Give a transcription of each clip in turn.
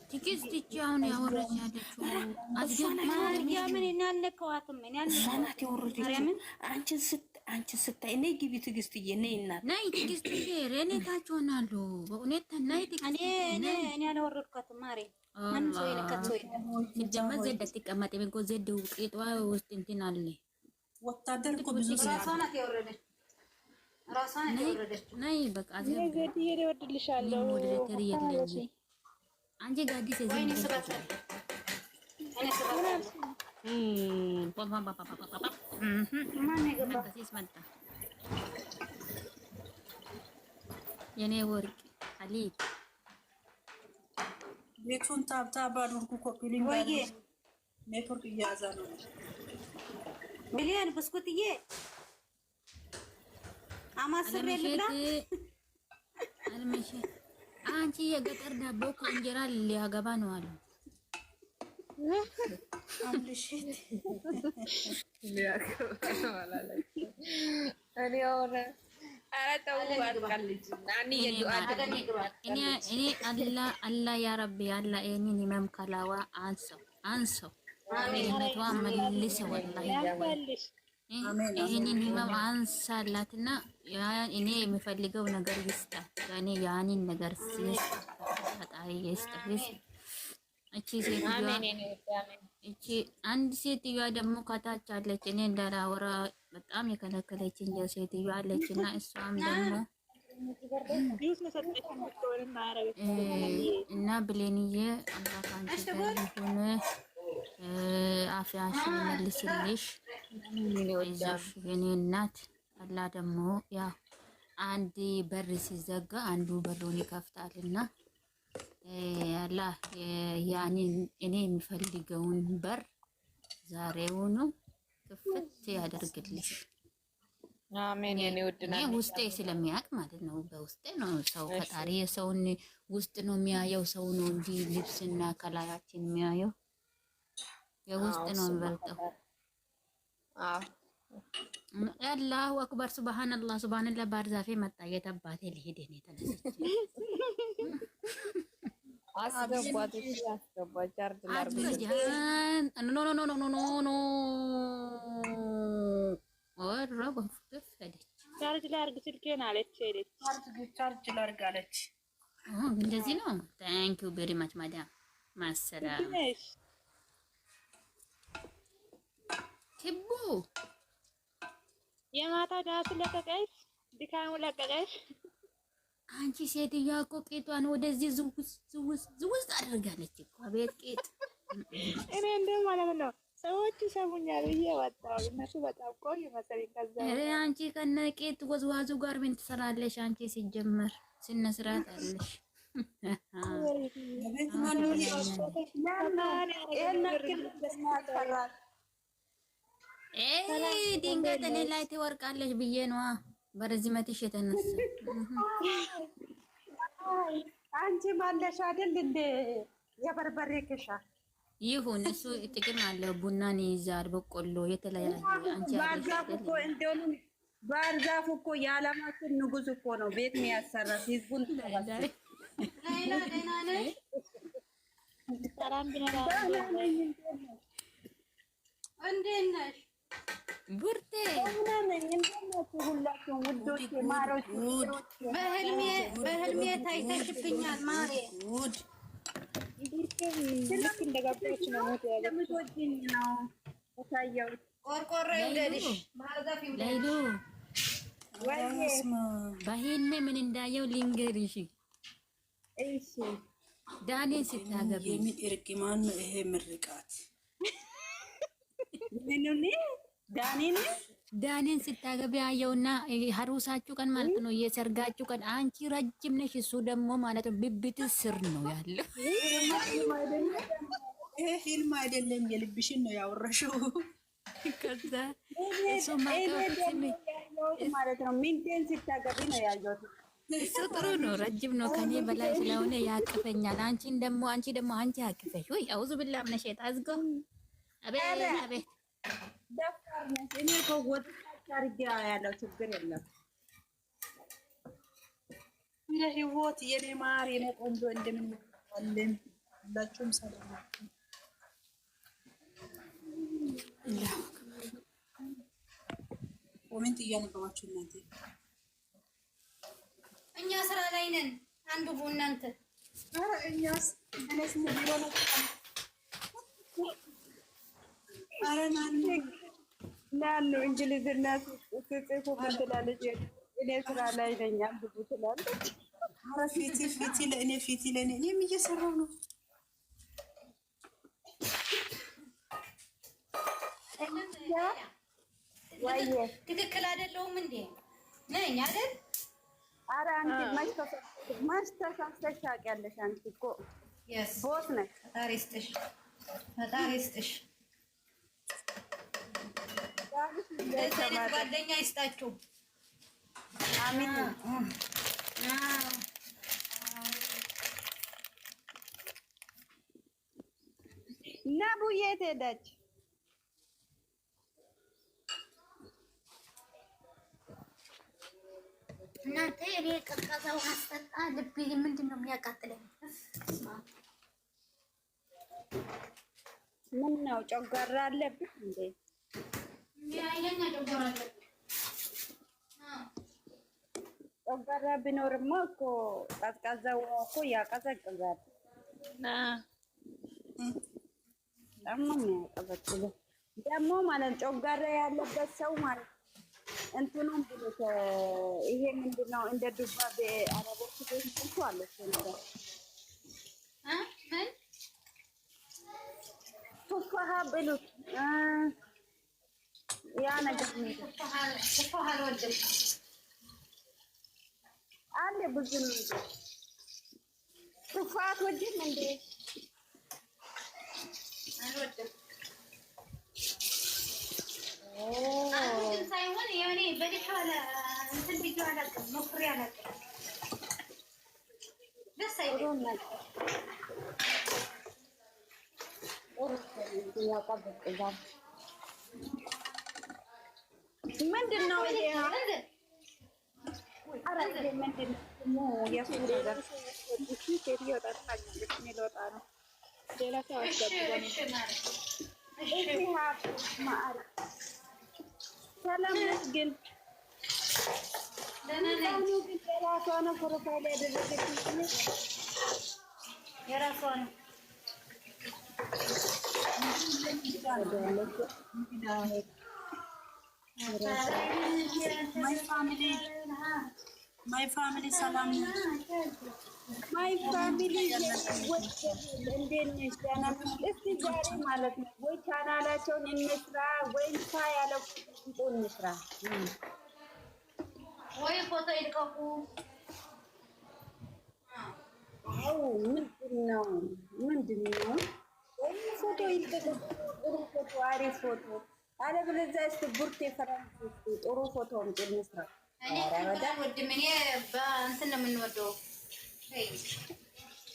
ትግስት እቺ አሁን ያወረች ያለችው ማርያምን እኔ አልነካዋትም። እኔ ሳናት ያወረደችው አንቺን ስታይ ነይ ግቢ ትግስትዬ ነይ እናት ነይ ትግስትዬ እኔ ታች ሆናለሁ በእውነት ነይ ትግስት እኔ አላወረድኳትም። ማሬ ማንም ሰው የነካት ሰው የለም። ሲጀመር ዘድ አትቀመጥ ቢንኮ ዘድ ውጤቷ ውስጥ እንትን አለ ወታደር እኮ ብዙ ራሷ ናት ያወረደች ራሷ ናት ያወረደች። ነይ በቃ ዘድ ይወድልሻለሁ ሞዴሬተር የለኝ አንቺ ጋዲስ እዚህ ወይኔ ስራት እኔ ስራት ማን የገባ የኔ ወርቅ አሊት ቤቱን ታብታብ አድርጉ። ኮፒሊንግ ኔትወርክ እያያዘ ነው። ሚሊዮን ብስኩትዬ አማስሬ ልብላ አልመሸ አንቺ የገጠር ዳቦ እኮ እንጀራ ሊያገባ ነው አሉ። አምልሽት ሊያገባ ማለት እኔ አሁን አራተው አልቀልጅ ናኒ የዱአ እኔ አላ ያ ረቢ አላ እኔን መምከላዋ አንሰው አሜንቷ መልሰ ወላሂ ይሄንን ህመም አንሳላትና እኔ የምፈልገው ነገር ይስጣት። ያኔ ያንን ነገር ፈጣሪ ይስጣት። እቺ አንድ ሴትዮዋ ደግሞ ከታች አለች። እኔ እንዳላወራ በጣም የከለከለችኝ ሴትዮዋ አለችና እሷም ደግሞ እና ብሌንዬ አምላክ አንቺ ጋር ይሁን፣ አፍያሽን መልስልሽ። ይዘሽ የኔ እናት አላ ደግሞ ያው አንድ በር ሲዘጋ አንዱ በሩን ይከፍታልና አላ ያንን እኔ የሚፈልገውን በር ዛሬውኑ ክፍት ያደርግልሽ። አሜን። የኔ ወድና ውስጤ ስለሚያውቅ ማለት ነው። በውስጤ ነው ሰው ፈጣሪ የሰውን ውስጥ ነው የሚያየው። ሰው ነው እንጂ ልብስና ከላያችን የሚያየው የውስጥ ነው የሚበልጠው። አላሁ አክበር ሱብሃንአላህ ሱብሃንአላህ። ባህር ዛፌ መጣ የተባቴ ልሄድ እኔ ተነስቼ አስገቧት ቻርጅ ላርግ ኖ ኖ ኖ ኖ ኖ ኖ ወረበ ፍደች ቻርጅ ላርግ ስልኬን አለች ሄደች። ቻርጅ ላርግ አለች። እንደዚህ ነው። ታንክ ዩ ቬሪ ማች ማዳም ማሰላም ትቡ የማታ ዳስ ለቀቀሽ፣ ድካሙ ለቀቀሽ። አንቺ ሴትዮዋ እኮ ቄጧን ወደዚህ ዝውዝ አድርጋለች እኮ። አቤት ቄጥ! እኔ እንደው ማለት ነው ሰዎች ሰሙኛል ብዬ ወጣሁ። እነሱ በጣም ቆይ መሰለኝ። ከዛ አንቺ ከነ ቄጥ ወዝዋዙ ጋር ምን ትሰራለሽ? አንቺ ሲጀመር ስነ ስርዓት አለሽ። ድንገት እኔ ላይ ትወርቃለች ብዬ ነዋ በረዝመትሽ የተነሳ። አንቺ ማለሽ አይደል እንደ የበርበሬ ክሻ ይሁን እሱ ጥቅም አለው። ቡናን ይይዛል፣ በቆሎ የተለያየ አንቺ ባርዛፍ እኮ እንደውም ባርዛፍ እኮ የዓለማችን ንጉስ እኮ ነው። ቤት የሚያሰራ ህዝቡን ተባለ። ደህና ነሽ? ሰላም ቢነራ እንዴት ነሽ? ቡርቴ ሁላችሁም ውዶች ማሮች በህልሜ ታይተሽብኛል ማሬ። ልክ እንደገባች ነው ለምቶችኝ ነው ታየው። ቆርቆሮ ይውደድሽ ማርዛፍ ላይሉ በህልሜ ምን እንዳየው ልንገርሽ። እሺ ዳኔን ስታገቢ የምን እርግማን ነው ይሄ? ምርቃት ምንኔ ዳኔን ስታገቢ አየውና ሀሩሳችሁ ቀን ማለት ነው የሰርጋችሁ ቀን አንቺ ረጅም ነሽ፣ እሱ ደግሞ ማለት ነው ብብት ስር ነው ያለው። ይሄ ፊልም አይደለም፣ የልብሽን ነው ያወራሽው። ከዛ እሱ ማለት ነው ሚንቴን ስታገቢ ነው ያየሁት። እሱ ጥሩ ነው፣ ረጅም ነው ከኔ በላይ ስለሆነ ያቅፈኛል። አንቺ ደግሞ አንቺ ያቅፈሽ ወይ አውዙ ብላ ምን ሸጣ አዝጎ አቤት አቤት ደፋር ነሽ። እኔ እኮ ወጣች አድርጌ ያለው ችግር የለም። የህይወት የኔ ማር የኔ ቆንጆ እንደምን ሁላችሁም ሰላም ናችሁ? ኮሜንት እያነበባችሁ እናንተ። እኛ ስራ ላይ ነን። አንብቡ እናንተ። ኧረ እኛስ እኔስ ቢሮ ነው። ኧረ ናኑ እንግሊዝኛ ጽፎ ምን ትላለች? እኔ ስራ ላይ ነኝ አንብቡ ትላለች። ኧረ ፊቲ ለእኔ እኔም እየሰራሁ ነው። ትክክል አይደለሁም እንዴ? ነኝ አይደል? ኧረ አንቺ መች ተሳስተሽ ታውቂያለሽ? አንቺ እኮ ቦስ ነሽ። ፈጣሪ ይስጥሽ። እንደዚህ አይነት ጓደኛ ይስጣችሁ። አሜን። ነቡ የት ሄደች? እናንተ እኔ ቀዝቃዛ ውሃ አስጠጣ ልቤ ምንድን ነው የሚያቃጥለኝ? ምን ነው ጨጓራ አለብሽ እንዴ? አይለኛ ጨጓራ አለብኝ። ጨጓራ ቢኖርማ እኮ ቀዝቃዛ ውሃ እኮ ያቀዘቅዛል። ደግሞ የሚያቀዘቅዘው ደግሞ ማለት ጨጓራ ያለበት ሰው ማለት እንትኑን ብሎት ይሄ ምንድን ነው እንደ ዱባ በአረቦች ቤት እንቱ አለች ነገር ምን ቱፋሃ ብሉት ያ ነገር ቱፋሃ አልወድም አለ ብዙ ነገር ቱፋሃ አትወጂም እንዴ? አልወድም። አንዱን ሳይሆን የኔ በልቻለ እንትን ቢዩ አላውቅም፣ ሞክሬ አላውቅም። ደስ አይልም። ምንድን ነው ይሄ? ኧረ ምንድን ነው የሱ ነገር? ሴትዮ ጠርታኛለች። እኔ ልወጣ ነው። ሌላ ሰው አስገብቶኝ ሰላም ነሽ? ግን የራሷ ነው ፕሮፋይል ያደረገችኝ የራሷ ነው። ማይ ፋሚሊ ሰላም ነው። ማይ ፋሚሊ እንዴት ነሽ? ደህና ነሽ? እስኪ ዛሬ ማለት ነው ወይ ቻናላቸውን እንስራ ወይ ያለው እንስራ ወይ ፎቶ ይልቀቁ። አው ምንድን ነው ወይ ፎቶ ይልቀቁ። ጥሩ ፎቶ፣ አሪፍ ፎቶ አለበለዚያ እስኪ ቡርቴ ፈራንስ ጥሩ ፎቶ እንስራ። ወድም እኔ በእንትን ነው የምንወደው።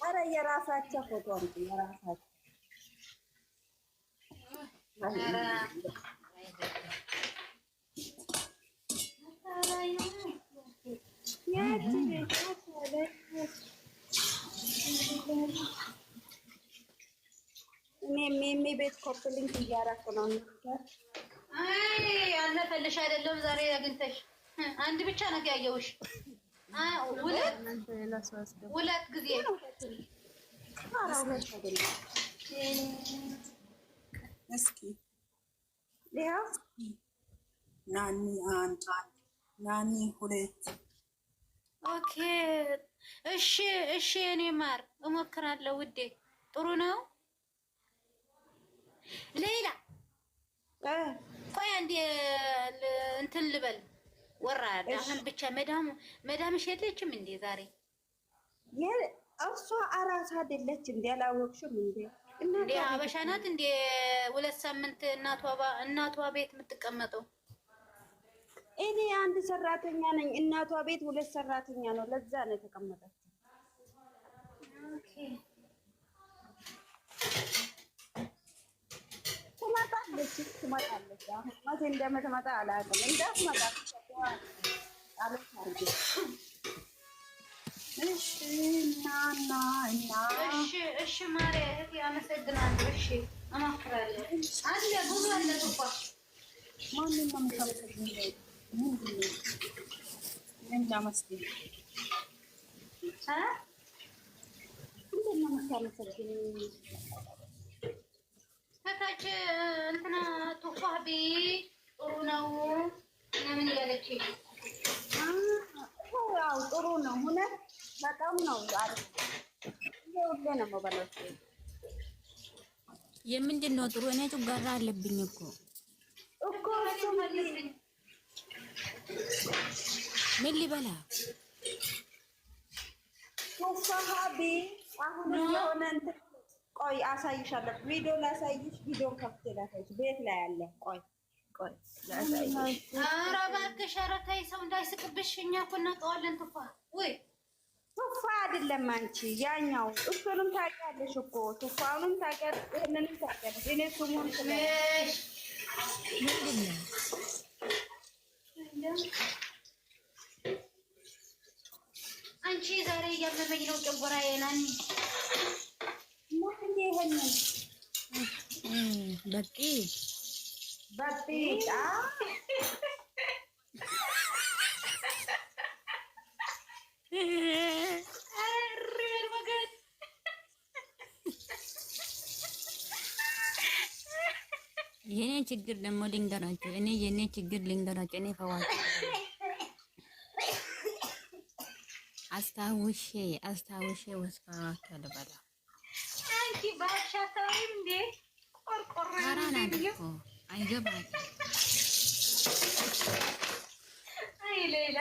ኧረ የራሳቸው ፎቶ አምጡ። የራሳቸው እኔ ቤት ኮፕሊንግ እያደረኩ ነው። አይ አለፈልሽ አይደለም ዛሬ አግኝተሽ አንድ ብቻ ነው ያየሁሽ። ሁለት ጊዜ እስኪ ያው ናኒ አንድ ናኒ ሁለት። ኦኬ እሺ እኔ ማር እሞክራለሁ ውዴ። ጥሩ ነው። ሌላ ቆይ አንዴ እንትን ልበል ወራዳ አሁን ብቻ መዳምሽ የለችም እንዴ ዛሬ? እሷ አራስ አይደለች እንዴ? አላወቅሽም እንዴ? እንዴ ሀበሻ ናት እንዴ? 2 ሳምንት እናቷ ቤት የምትቀመጠው። እኔ አንድ ሰራተኛ ነኝ። እናቷ ቤት 2 ሰራተኛ ነው። ለዛ ነው የተቀመጠችው። ኦኬ ትመጣለች። መቼ እንደምትመጣ አላውቅም። እንዳትመጣ ቃሎች አድርጌ እሺ እሺ ማርያ እህቴ አመሰግናለሁ። እሺ እሞክራለሁ። አለ ብዙ አለ ቱፋ ማንን ነው የምታመሰግነው? ምንድን ነው ምን ላመስግን? ምንድን ነው የምታመሰግነው? ከታች እንትና ቱፋ ቢ ጥሩ ነው ምናምን እያለች ያው ጥሩ ነው እውነት በጣም ነው አሪፍ። ሁሌ ነው የምበላው። የምንድን ነው ጥሩ? እኔ ጨጓራ አለብኝ እኮ ምን ሊበላ ሶፋሃቢ አሁን የሆነ እንትን ቆይ አሳይሻለሁ። ቪዲዮ ላሳይሽ። ቪዲዮ ከፍቼ ላሳይሽ። ቤት ላይ አለ። ቆይ ላሳይሽ። ኧረ እባክሽ ኧረ ተይ ሰው እንዳይስቅብሽ። እኛ እኮ እናውቀዋለን። ቱፋ ወይ ቱፋ አይደለም አንቺ ያኛው እሱንም ታውቂያለሽ እኮ ቱፋውንም ታውቂያለሽ፣ ይሄንንም ታውቂያለሽ። እኔ ስሙን ስለሽ አንቺ ዛሬ እያመመኝ ነው ጨጓራዬን። ማን ይሄንን በቂ የኔ ችግር ደግሞ ልንገራቸው። የኔ ችግር ልንገራቸው። እኔ ፈዋጭ አስታውሼ ወስፋዋት አልበላ አንቺ ባሻ ታሪም እንዴ ቆርቆሮ አራናድኮ አይገባትም። አይ ሌላ